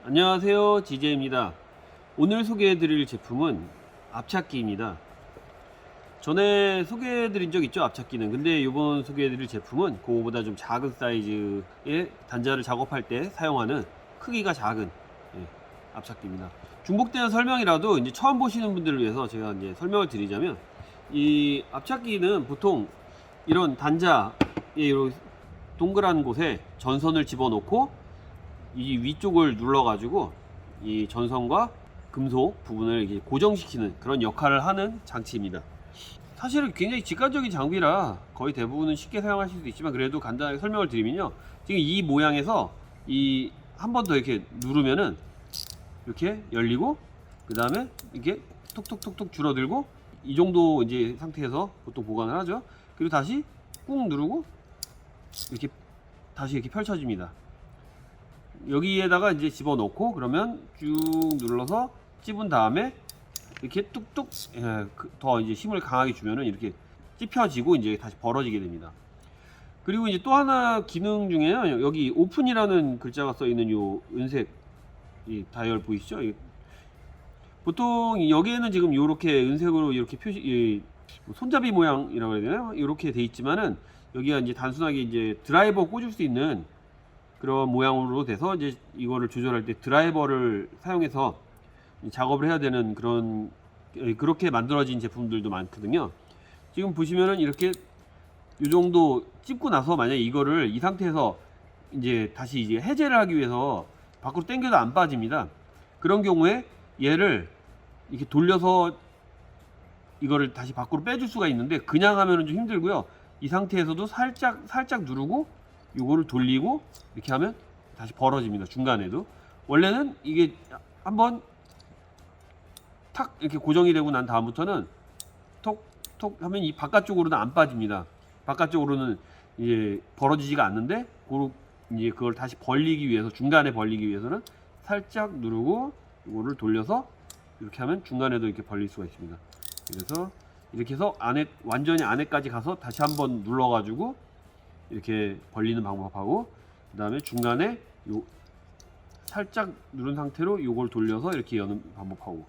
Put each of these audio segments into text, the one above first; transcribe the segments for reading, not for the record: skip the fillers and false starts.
안녕하세요, 지제입니다. 오늘 소개해드릴 제품은 앞찾기입니다. 전에 소개해드린 적 있죠, 앞찾기는. 근데 이번 소개해드릴 제품은 그거보다 좀 작은 사이즈의 단자를 작업할 때 사용하는 크기가 작은 앞찾기입니다. 중복되는 설명이라도 이제 처음 보시는 분들을 위해서 제가 이제 설명을 드리자면, 이 앞찾기는 보통 이런 단자의 이런 동그란 곳에 전선을 집어넣고 이 위쪽을 눌러 가지고 이 전선과 금속 부분을 이렇게 고정시키는 그런 역할을 하는 장치입니다. 사실은 굉장히 직관적인 장비라 거의 대부분은 쉽게 사용하실 수 있지만, 그래도 간단하게 설명을 드리면요, 지금 이 모양에서 이 한 번 더 이렇게 누르면은 이렇게 열리고, 그 다음에 이게 톡톡톡톡 줄어들고, 이 정도 이제 상태에서 보통 보관을 하죠. 그리고 다시 꾹 누르고 이렇게 다시 이렇게 펼쳐집니다. 여기에다가 이제 집어넣고, 그러면 쭉 눌러서 찝은 다음에 이렇게 뚝뚝 더 이제 힘을 강하게 주면은 이렇게 찝혀지고 이제 다시 벌어지게 됩니다. 그리고 이제 또 하나 기능 중에요, 여기 오픈이라는 글자가 써 있는 요 은색 이 다이얼 보이시죠? 보통 여기에는 지금 이렇게 은색으로 이렇게 표시, 손잡이 모양이라고 해야 되나요? 이렇게 돼 있지만은 여기가 이제 단순하게 이제 드라이버 꽂을 수 있는 그런 모양으로 돼서, 이제 이거를 조절할 때 드라이버를 사용해서 작업을 해야 되는 그런, 그렇게 만들어진 제품들도 많거든요. 지금 보시면은 이렇게 이 정도 찝고 나서 만약에 이거를 이 상태에서 이제 다시 이제 해제를 하기 위해서 밖으로 당겨도 안 빠집니다. 그런 경우에 얘를 이렇게 돌려서 이거를 다시 밖으로 빼줄 수가 있는데, 그냥 하면은 좀 힘들고요. 이 상태에서도 살짝 누르고 요거를 돌리고 이렇게 하면 다시 벌어집니다. 중간에도. 원래는 이게 한번 탁 이렇게 고정이 되고 난 다음부터는 톡톡 하면 이 바깥쪽으로는 안 빠집니다. 바깥쪽으로는 이제 벌어지지가 않는데, 이제 그걸 다시 벌리기 위해서, 중간에 벌리기 위해서는 살짝 누르고 이거를 돌려서 이렇게 하면 중간에도 이렇게 벌릴 수가 있습니다. 그래서 이렇게 해서 안에, 완전히 안에까지 가서 다시 한번 눌러 가지고 이렇게 벌리는 방법하고, 그 다음에 중간에 요 살짝 누른 상태로 요걸 돌려서 이렇게 여는 방법하고,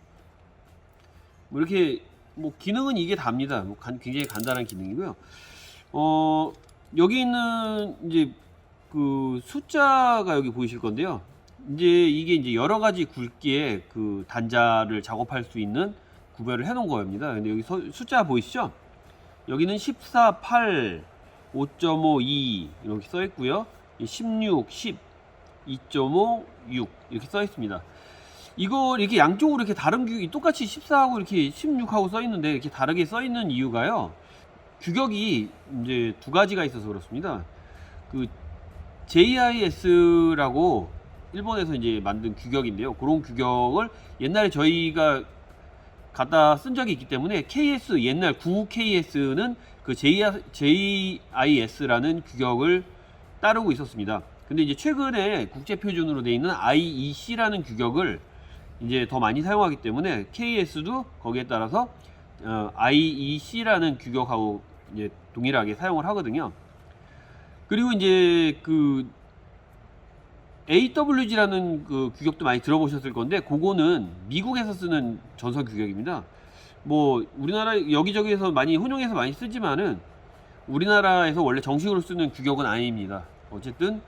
뭐 이렇게 뭐 기능은 이게 답니다. 뭐 굉장히 간단한 기능이고요. 여기 있는 이제 그 숫자가 여기 보이실 건데요, 이제 이게 이제 여러 가지 굵기의 그 단자를 작업할 수 있는 구별을 해 놓은 겁니다. 근데 여기 숫자 보이시죠? 여기는 14, 8, 5.5, 2 이렇게 써 있고요. 16, 10, 2.5, 6 이렇게 써 있습니다. 이거 이렇게 양쪽으로 이렇게 다른 규격이 똑같이 14하고 이렇게 16하고 써 있는데, 이렇게 다르게 써 있는 이유가요, 규격이 이제 두 가지가 있어서 그렇습니다. 그 JIS라고 일본에서 이제 만든 규격인데요, 그런 규격을 옛날에 저희가 갖다 쓴 적이 있기 때문에, KS 옛날 9KS는 그 JIS라는 규격을 따르고 있었습니다. 근데 이제 최근에 국제 표준으로 되어 있는 IEC라는 규격을 이제 더 많이 사용하기 때문에 KS도 거기에 따라서 IEC라는 규격하고 이제 동일하게 사용을 하거든요. 그리고 이제 그 AWG라는 그 규격도 많이 들어보셨을 건데, 그거는 미국에서 쓰는 전선 규격입니다. 뭐 우리나라 여기저기에서 많이 혼용해서 많이 쓰지만은 우리나라에서 원래 정식으로 쓰는 규격은 아닙니다. 어쨌든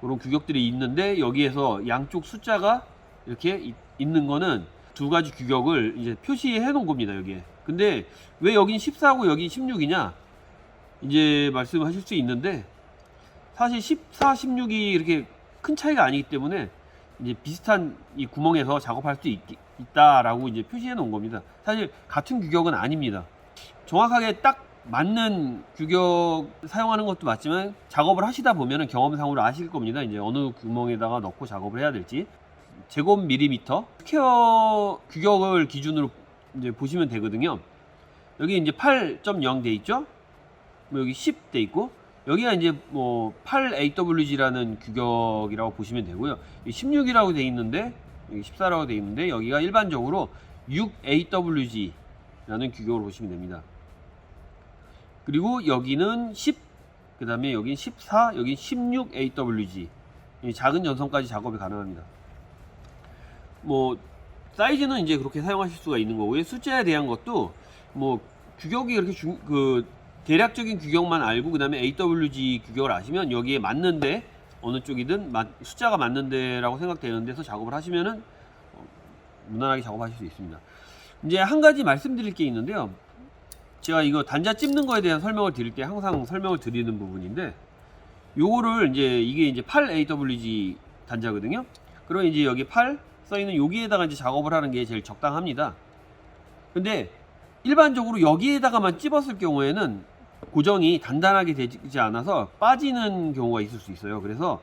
그런 규격들이 있는데, 여기에서 양쪽 숫자가 이렇게 있는 거는 두 가지 규격을 이제 표시해 놓은 겁니다, 여기에. 근데 왜 여긴 14고 여긴 16이냐 이제 말씀하실 수 있는데, 사실 14, 16이 이렇게 큰 차이가 아니기 때문에 이제 비슷한 이 구멍에서 작업할 수 있다라고 이제 표시해 놓은 겁니다. 사실 같은 규격은 아닙니다. 정확하게 딱 맞는 규격 사용하는 것도 맞지만, 작업을 하시다 보면은 경험상으로 아실 겁니다. 이제 어느 구멍에다가 넣고 작업을 해야 될지. 제곱 밀리미터 스퀘어 규격을 기준으로 이제 보시면 되거든요. 여기 이제 8.0 돼 있죠? 뭐 여기 10 돼 있고, 여기가 이제 뭐 8AWG라는 규격이라고 보시면 되고요. 16이라고 돼 있는데, 여기 14라고 돼 있는데, 여기가 일반적으로 6AWG라는 규격으로 보시면 됩니다. 그리고 여기는 10, 그 다음에 여긴 14, 여긴 16AWG. 작은 전선까지 작업이 가능합니다. 뭐 사이즈는 이제 그렇게 사용하실 수가 있는 거고요. 숫자에 대한 것도 뭐 규격이 그렇게 그 대략적인 규격만 알고 그 다음에 AWG 규격을 아시면 여기에 맞는데 어느 쪽이든 숫자가 맞는데라고 생각되는 데서 작업을 하시면은 무난하게 작업하실 수 있습니다. 이제 한 가지 말씀드릴 게 있는데요. 제가 이거 단자 찝는 거에 대한 설명을 드릴 때 항상 설명을 드리는 부분인데, 요거를 이게 이제 8AWG 단자거든요. 그럼 이제 여기 8 써있는 여기에다가 이제 작업을 하는 게 제일 적당합니다. 근데 일반적으로 여기에다가만 찝었을 경우에는 고정이 단단하게 되지 않아서 빠지는 경우가 있을 수 있어요. 그래서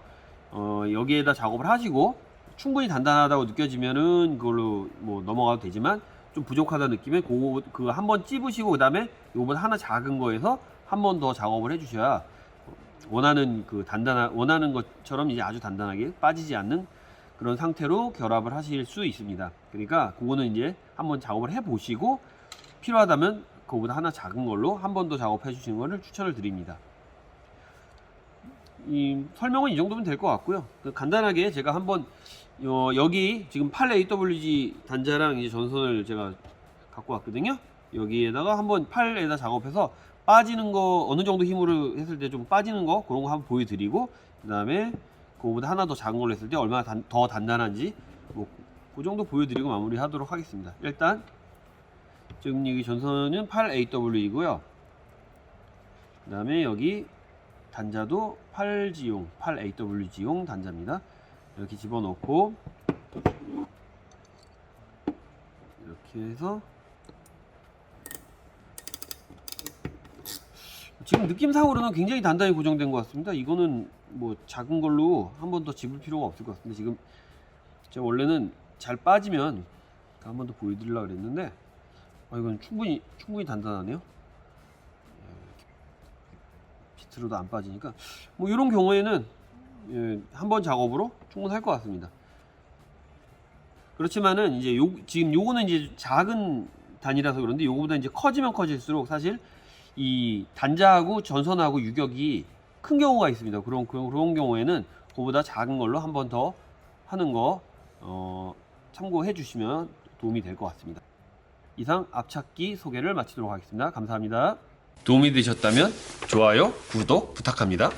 여기에다 작업을 하시고 충분히 단단하다고 느껴지면은 그걸로 뭐 넘어가도 되지만, 좀 부족하다 느낌에 그 한번 찝으시고 그 다음에 요번 하나 작은 거에서 한 번 더 작업을 해주셔야 원하는 원하는 것처럼 이제 아주 단단하게 빠지지 않는 그런 상태로 결합을 하실 수 있습니다. 그러니까 그거는 이제 한번 작업을 해 보시고 필요하다면 그거보다 하나 작은 걸로 한 번 더 작업해 주시는 것을 추천을 드립니다. 이 설명은 이 정도면 될 것 같고요. 간단하게 제가 한번 여기 지금 8AWG 단자랑 이제 전선을 제가 갖고 왔거든요. 여기에다가 한번 8에다 작업해서 빠지는 거 어느 정도 힘으로 했을 때 좀 빠지는 거 그런 거 한번 보여드리고, 그 다음에 그거보다 하나 더 작은 걸로 했을 때 얼마나 더 단단한지 뭐 그 정도 보여드리고 마무리하도록 하겠습니다. 일단 지금 여기 전선은 8AW이고요. 그 다음에 여기 단자도 8AWG용 단자입니다. 이렇게 집어넣고 이렇게 해서 지금 느낌상으로는 굉장히 단단히 고정된 것 같습니다. 이거는 뭐 작은 걸로 한 번 더 집을 필요가 없을 것 같습니다. 지금 제가 원래는 잘 빠지면 한 번 더 보여드리려고 그랬는데 이건 충분히 단단하네요. 비트로도 안 빠지니까 뭐 이런 경우에는 한 번 작업으로 충분할 것 같습니다. 그렇지만은 이제 지금 요거는 이제 작은 단이라서 그런데 요거보다 이제 커지면 커질수록 사실 이 단자하고 전선하고 유격이 큰 경우가 있습니다. 그런 경우에는 그보다 작은 걸로 한 번 더 하는 거 참고해 주시면 도움이 될 것 같습니다. 이상 앞찾기 소개를 마치도록 하겠습니다. 감사합니다. 도움이 되셨다면 좋아요, 구독 부탁합니다.